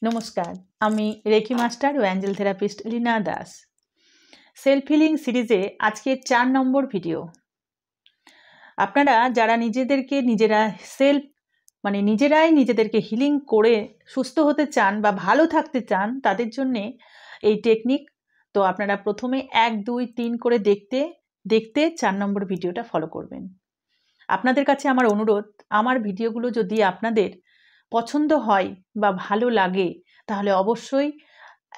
নমস্কার, আমি reiki master ও angel therapist Leena Das. Self healing সিরিজে আজকে 4 নম্বর ভিডিও। আপনারা যারা নিজেদেরকে নিজেরা নিজেরাই নিজেদেরকে হিলিং করে সুস্থ হতে চান বা ভালো থাকতে চান, তাদের জন্যে এই টেকনিক। তো আপনারা প্রথমে 1, 2, 3 করে দেখতে দেখতে 4 নম্বর ভিডিওটা ফলো করবেন। আপনাদের কাছে আমার অনুরোধ, আমার ভিডিওগুলো যদি আপনাদের পছন্দ হয় বা ভালো লাগে, তাহলে অবশ্যই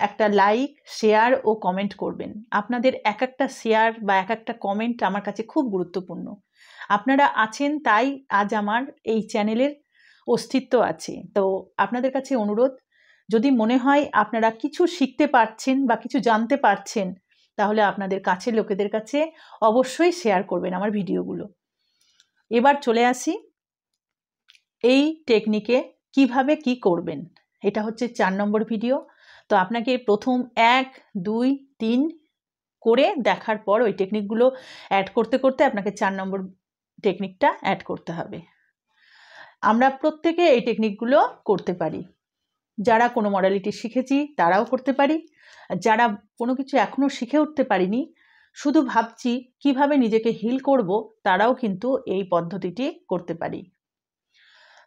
একটা লাইক, শেয়ার ও কমেন্ট করবেন। আপনাদের এক একটা শেয়ার বা এক একটা কমেন্ট আমার কাছে খুব গুরুত্বপূর্ণ। আপনারা আছেন তাই আজ আমার এই চ্যানেলের অস্তিত্ব আছে। তো আপনাদের কাছে অনুরোধ, যদি মনে হয় আপনারা কিছু শিখতে পারছেন বা কিছু জানতে পারছেন, তাহলে আপনাদের কাছের লোকেদের কাছে অবশ্যই শেয়ার করবেন আমার ভিডিওগুলো। এবার চলে আসি এই টেকনিকে কিভাবে কি করবেন। এটা হচ্ছে 4 নম্বর ভিডিও। তো আপনাকে প্রথম 1, 2, 3 করে দেখার পর ওই টেকনিকগুলো অ্যাড করতে করতে আপনাকে 4 নম্বর টেকনিকটা অ্যাড করতে হবে। আমরা প্রত্যেকে এই টেকনিকগুলো করতে পারি। যারা কোনো মডালিটি শিখেছি তারাও করতে পারি, যারা কোনো কিছু এখনও শিখে উঠতে পারিনি, শুধু ভাবছি কিভাবে নিজেকে হিল করব, তারাও কিন্তু এই পদ্ধতিটি করতে পারি।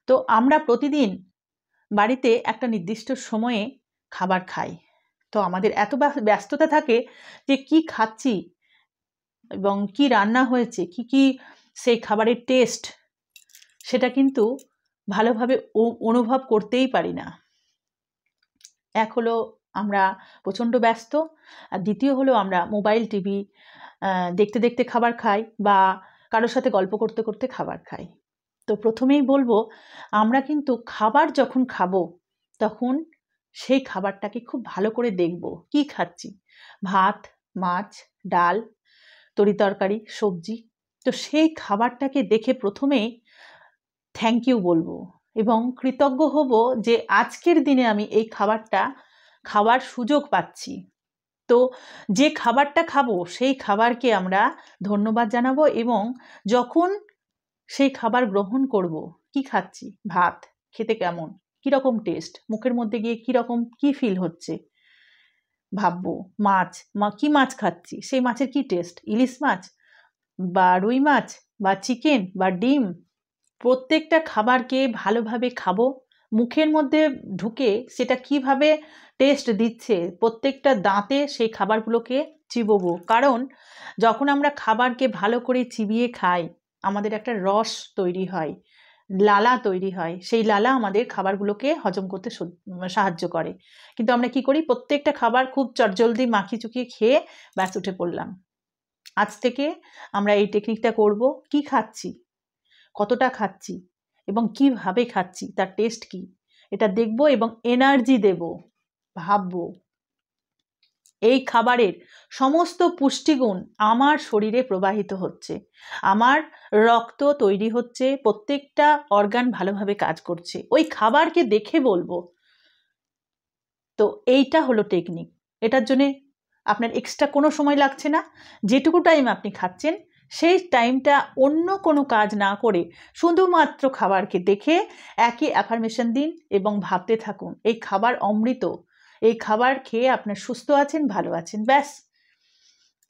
তো আমরা প্রতিদিন বাড়িতে একটা নির্দিষ্ট সময়ে খাবার খাই। তো আমাদের এত ব্যস্ততা থাকে যে কি খাচ্ছি এবং কি রান্না হয়েছে, কি সেই খাবারের টেস্ট, সেটা কিন্তু ভালোভাবে অনুভব করতেই পারি না। এক হলো আমরা প্রচণ্ড ব্যস্ত, আর দ্বিতীয় হলো আমরা মোবাইল, টিভি দেখতে দেখতে খাবার খাই বা কারোর সাথে গল্প করতে করতে খাবার খাই। তো প্রথমেই বলবো, আমরা কিন্তু খাবার যখন খাবো তখন সেই খাবারটাকে খুব ভালো করে দেখব কি খাচ্ছি। ভাত, মাছ, ডাল, তরিতরকারি, সবজি। তো সেই খাবারটাকে দেখে প্রথমেই থ্যাংক ইউ বলবো এবং কৃতজ্ঞ হব যে আজকের দিনে আমি এই খাবারটা খাওয়ার সুযোগ পাচ্ছি। তো যে খাবারটা খাবো সেই খাবারকে আমরা ধন্যবাদ জানাবো এবং যখন সেই খাবার গ্রহণ করব, কি খাচ্ছি, ভাত খেতে কেমন, কীরকম টেস্ট, মুখের মধ্যে গিয়ে কীরকম কি ফিল হচ্ছে, ভাববো। মাছ, কি মাছ খাচ্ছি, সেই মাছের কি টেস্ট, ইলিশ মাছ বা রুই মাছ বা চিকেন বা ডিম। প্রত্যেকটা খাবারকে ভালোভাবে খাবো, মুখের মধ্যে ঢুকে সেটা কিভাবে টেস্ট দিচ্ছে, প্রত্যেকটা দাঁতে সেই খাবারগুলোকে চিবোবো। কারণ যখন আমরা খাবারকে ভালো করে চিবিয়ে খাই, আমাদের একটা রস তৈরি হয়, লালা তৈরি হয়। সেই লালা আমাদের খাবারগুলোকে হজম করতে সাহায্য করে। কিন্তু আমরা কি করি, প্রত্যেকটা খাবার খুব চটজলদি মাখিয়ে চুকিয়ে খেয়ে ব্যাস উঠে পড়লাম। আজ থেকে আমরা এই টেকনিকটা করব। কি খাচ্ছি, কতটা খাচ্ছি এবং কিভাবে খাচ্ছি, তার টেস্ট কি, এটা দেখব এবং এনার্জি দেব, ভাববো এই খাবারের সমস্ত পুষ্টিগুণ আমার শরীরে প্রবাহিত হচ্ছে, আমার রক্ত তৈরি হচ্ছে, প্রত্যেকটা অর্গান ভালোভাবে কাজ করছে, ওই খাবারকে দেখে বলবো। তো এইটা হলো টেকনিক। এটার জন্যে আপনার এক্সট্রা কোনো সময় লাগছে না। যেটুকু টাইম আপনি খাচ্ছেন সেই টাইমটা অন্য কোনো কাজ না করে শুধুমাত্র খাবারকে দেখে একই অ্যাফার্মেশন দিন এবং ভাবতে থাকুন এই খাবার অমৃত, এই খাবার খেয়ে আপনার সুস্থ আছেন, ভালো আছেন, ব্যাস।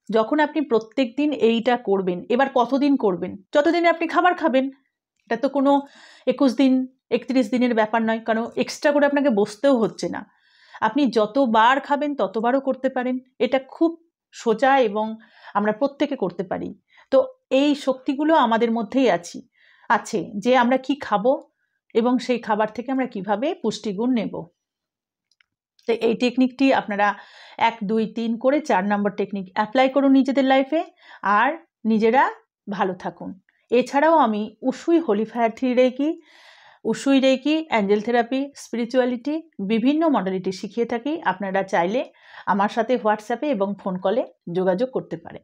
যখন আপনি প্রত্যেক দিন এইটা করবেন, এবার কতদিন করবেন, যতদিনে আপনি খাবার খাবেন। এটা তো কোনো 21 দিন 31 দিনের ব্যাপার নয়, কারণ এক্সট্রা করে আপনাকে বসতেও হচ্ছে না। আপনি যতবার খাবেন ততবারও করতে পারেন। এটা খুব সোজা এবং আমরা প্রত্যেকে করতে পারি। তো এই শক্তিগুলো আমাদের মধ্যেই আছে যে আমরা কি খাবো এবং সেই খাবার থেকে আমরা কিভাবে পুষ্টিগুণ নেব। তো এই টেকনিকটি আপনারা 1, 2, 3 করে 4 নম্বর টেকনিক অ্যাপ্লাই করুন নিজেদের লাইফে, আর নিজেরা ভালো থাকুন। এছাড়াও আমি Usui holy fire 3 reiki, Usui reiki, angel therapy, spirituality, বিভিন্ন মডালিটি শিখিয়ে থাকি। আপনারা চাইলে আমার সাথে হোয়াটসঅ্যাপে এবং ফোন কলে যোগাযোগ করতে পারেন।